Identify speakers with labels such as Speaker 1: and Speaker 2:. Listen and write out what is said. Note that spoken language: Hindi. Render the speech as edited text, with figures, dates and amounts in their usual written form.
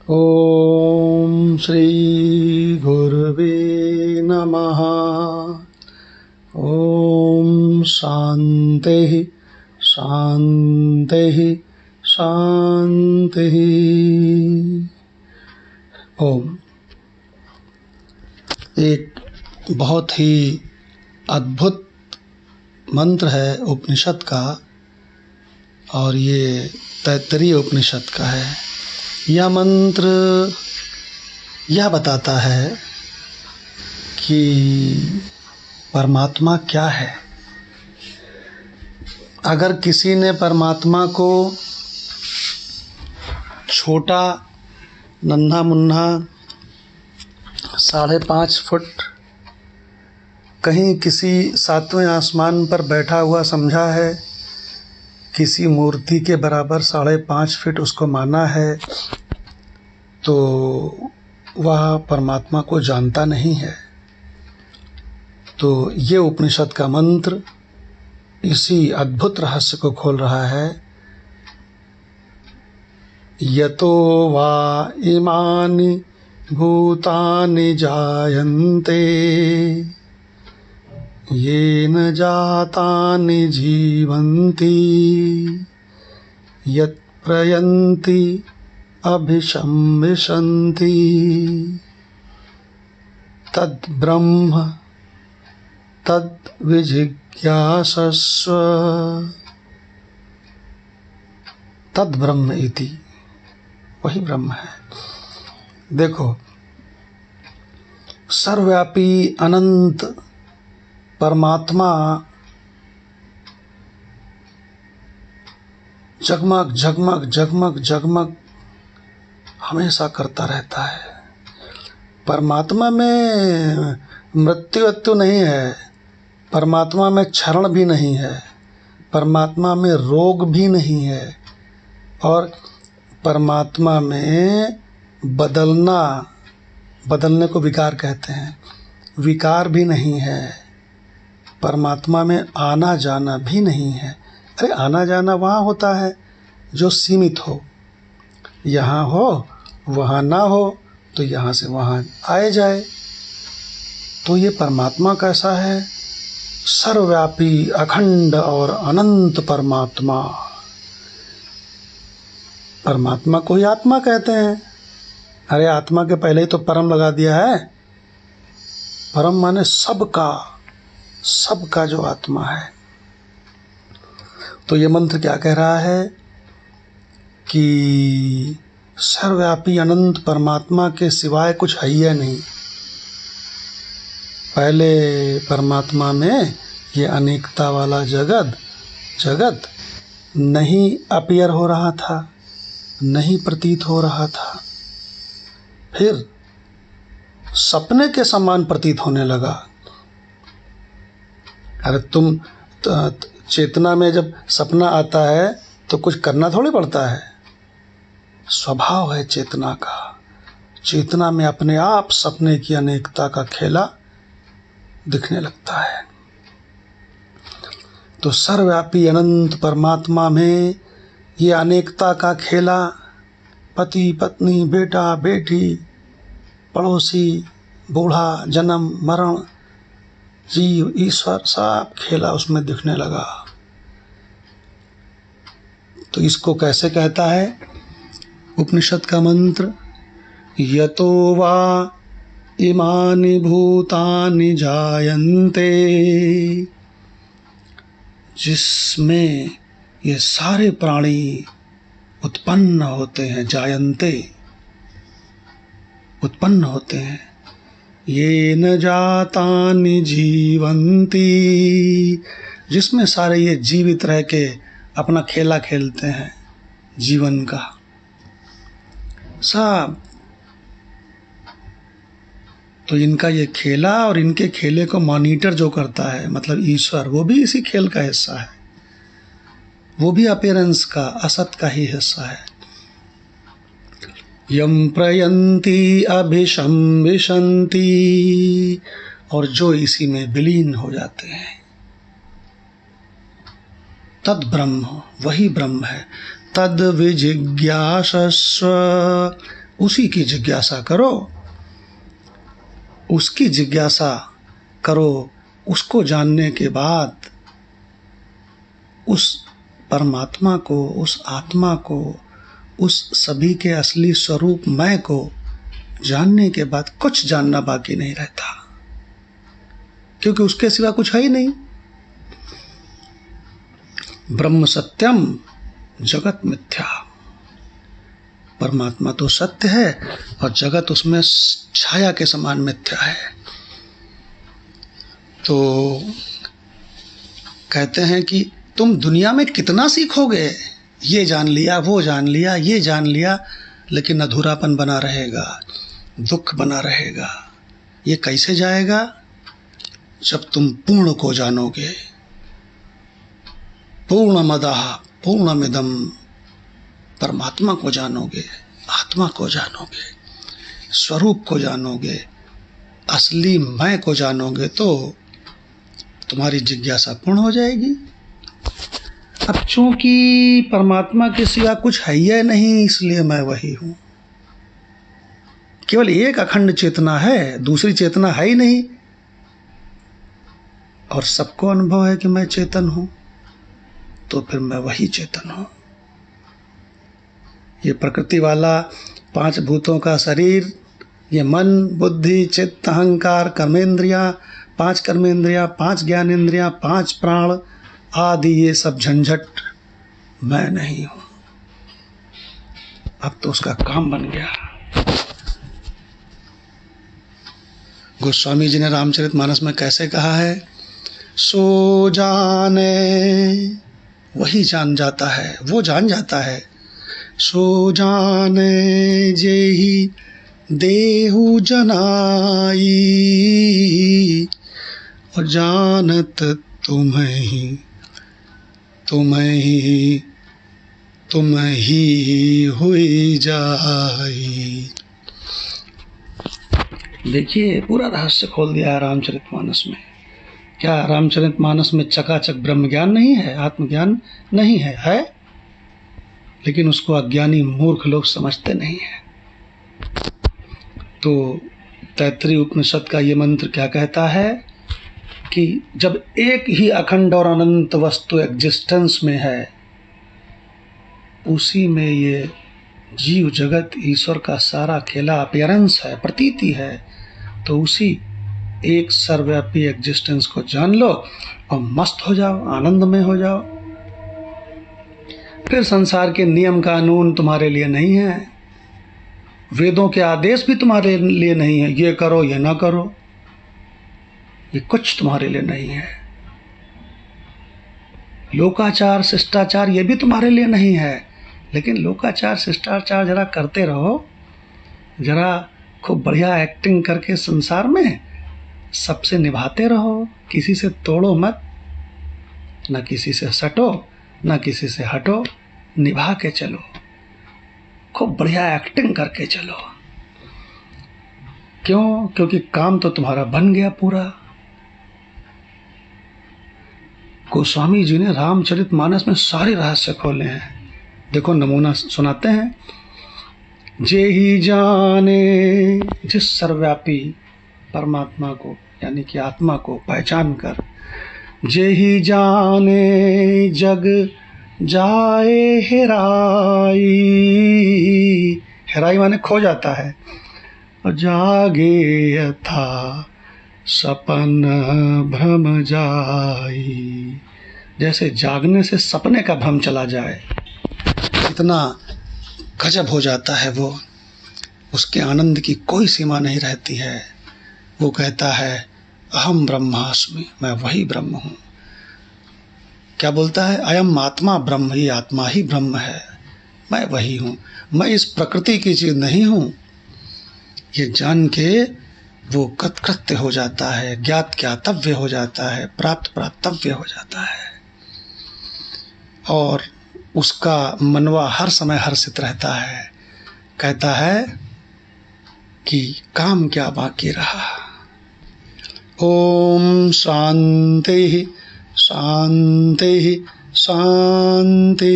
Speaker 1: ओम श्री गुरुवे नमः। ओम शांति शांति शांति। ओम। एक बहुत ही अद्भुत मंत्र है उपनिषद का, और ये तैत्तरीय उपनिषद का है। यह मंत्र यह बताता है कि परमात्मा क्या है। अगर किसी ने परमात्मा को छोटा नन्हा मुन्ना 5.5 फुट कहीं किसी 7वें आसमान पर बैठा हुआ समझा है, किसी मूर्ति के बराबर 5.5 फीट उसको माना है, तो वह परमात्मा को जानता नहीं है। तो ये उपनिषद का मंत्र इसी अद्भुत रहस्य को खोल रहा है। यतो वा इमानि भूतानि जायन्ते येन जातानि जीवन्ति यत् प्रयन्ति अभिशंविशन्ति तद् ब्रह्म तद् विजिज्ञासस्व। तद् ब्रह्म इति, वही ब्रह्म है। देखो, सर्वव्यापी अनंत परमात्मा जगमग जगमग जगमग जगमग हमेशा करता रहता है। परमात्मा में मृत्यु नहीं है, परमात्मा में क्षरण भी नहीं है, परमात्मा में रोग भी नहीं है, और परमात्मा में बदलने को विकार कहते हैं, विकार भी नहीं है। परमात्मा में आना जाना भी नहीं है। अरे आना जाना वहाँ होता है जो सीमित हो, यहाँ हो वहाँ ना हो तो यहाँ से वहाँ आए जाए। तो ये परमात्मा कैसा है? सर्वव्यापी अखंड और अनंत परमात्मा। परमात्मा को ही आत्मा कहते हैं। अरे आत्मा के पहले ही तो परम लगा दिया है। परम माने सबका जो आत्मा है। तो ये मंत्र क्या कह रहा है कि सर्वव्यापी अनंत परमात्मा के सिवाय कुछ है ही नहीं। पहले परमात्मा में ये अनेकता वाला जगत नहीं अपीयर हो रहा था, नहीं प्रतीत हो रहा था, फिर सपने के समान प्रतीत होने लगा। अरे तुम चेतना में जब सपना आता है तो कुछ करना थोड़ी पड़ता है, स्वभाव है चेतना का। चेतना में अपने आप सपने की अनेकता का खेला दिखने लगता है। तो सर्वव्यापी अनंत परमात्मा में ये अनेकता का खेला, पति पत्नी बेटा बेटी पड़ोसी बूढ़ा जन्म मरण जीव ईश्वर सब खेला उसमें दिखने लगा। तो इसको कैसे कहता है उपनिषद का मंत्र? यतो वा इमानि भूतानि जायन्ते, जिसमें ये सारे प्राणी उत्पन्न होते हैं। जायन्ते, उत्पन्न होते हैं। ये न जातानि जीवन्ति, जिसमें सारे ये जीवित रह के अपना खेला खेलते हैं जीवन का सब। तो इनका ये खेला और इनके खेले को मॉनिटर जो करता है मतलब ईश्वर, वो भी इसी खेल का हिस्सा है। वो भी अपीयरेंस का, असत का ही हिस्सा है। यम प्रयन्ति अभिशंविशन्ति, और जो इसी में विलीन हो जाते हैं। तद ब्रह्म, वही ब्रह्म है। तद विजिज्ञासस्व, उसी की जिज्ञासा करो, उसकी जिज्ञासा करो। उसको जानने के बाद उस परमात्मा को, उस आत्मा को, उस सभी के असली स्वरूप मैं को जानने के बाद कुछ जानना बाकी नहीं रहता, क्योंकि उसके सिवा कुछ है ही नहीं। ब्रह्म सत्यम जगत मिथ्या। परमात्मा तो सत्य है और जगत उसमें छाया के समान मिथ्या है। तो कहते हैं कि तुम दुनिया में कितना सीखोगे, ये जान लिया, वो जान लिया, ये जान लिया, लेकिन अधूरापन बना रहेगा, दुख बना रहेगा। ये कैसे जाएगा? जब तुम पूर्ण को जानोगे। पूर्णमदः पूर्णमिदं, परमात्मा को जानोगे, आत्मा को जानोगे, स्वरूप को जानोगे, असली मैं को जानोगे, तो तुम्हारी जिज्ञासा पूर्ण हो जाएगी। अब चूंकि परमात्मा के सिवा कुछ है ही नहीं, इसलिए मैं वही हूं। केवल एक अखंड चेतना है, दूसरी चेतना है ही नहीं, और सबको अनुभव है कि मैं चेतन हूं, तो फिर मैं वही चेतन हूं। ये प्रकृति वाला 5 भूतों का शरीर, ये मन, बुद्धि, चित्त, अहंकार, कर्मेंद्रियां, 5 कर्मेंद्रियां, 5 ज्ञानेंद्रियां, 5 प्राण आदि, ये सब झंझट मैं नहीं हूं। अब तो उसका काम बन गया। गोस्वामी जी ने रामचरितमानस में कैसे कहा है? सो जाने, वही जान जाता है, वो जान जाता है। सो जाने जेहि देहु जनाई, और जानत तुम्हें तुम ही हुई जाई। देखिए, पूरा रहस्य खोल दिया है रामचरितमानस में। क्या रामचरितमानस में चकाचक ब्रह्म ज्ञान नहीं है, आत्मज्ञान नहीं है? है, लेकिन उसको अज्ञानी मूर्ख लोग समझते नहीं है। तो तैत्तिरीय उपनिषद का ये मंत्र क्या कहता है कि जब एक ही अखंड और अनंत वस्तु एग्जिस्टेंस में है, उसी में ये जीव जगत ईश्वर का सारा खेला अपीयरेंस है, प्रतीति है, तो उसी एक सर्वव्यापी एग्जिस्टेंस को जान लो और मस्त हो जाओ, आनंद में हो जाओ। फिर संसार के नियम कानून तुम्हारे लिए नहीं है, वेदों के आदेश भी तुम्हारे लिए नहीं है, ये करो ये ना करो, ये कुछ तुम्हारे लिए नहीं है। लोकाचार शिष्टाचार ये भी तुम्हारे लिए नहीं है, लेकिन लोकाचार शिष्टाचार जरा करते रहो, जरा खूब बढ़िया एक्टिंग करके संसार में सबसे निभाते रहो, किसी से तोड़ो मत, ना किसी से सटो, ना किसी से हटो, निभा के चलो, खूब बढ़िया एक्टिंग करके चलो। क्यों? क्योंकि काम तो तुम्हारा बन गया पूरा। गोस्वामी जी ने रामचरितमानस में सारे रहस्य खोले हैं। देखो, नमूना सुनाते हैं। जे ही जाने, जिस सर्वव्यापी परमात्मा को यानी कि आत्मा को पहचान कर, जे ही जाने जग जाए हेराई, हेराई माने खो जाता है, और जागे यथा सपन भ्रम जाई, जैसे जागने से सपने का भ्रम चला जाए, इतना गजब हो जाता है वो, उसके आनंद की कोई सीमा नहीं रहती है। वो कहता है अहम ब्रह्मास्मि, मैं वही ब्रह्म हूँ। क्या बोलता है? अयम आत्मा ब्रह्म, ही आत्मा ही ब्रह्म है, मैं वही हूँ, मैं इस प्रकृति की चीज नहीं हूँ। ये जान के वो कृतकृत्य हो जाता है, ज्ञात ज्ञातव्य हो जाता है, प्राप्त प्राप्तव्य हो जाता है, और उसका मनवा हर समय हर्षित रहता है। कहता है कि काम क्या बाकी रहा। ओम शांति शांति शांति।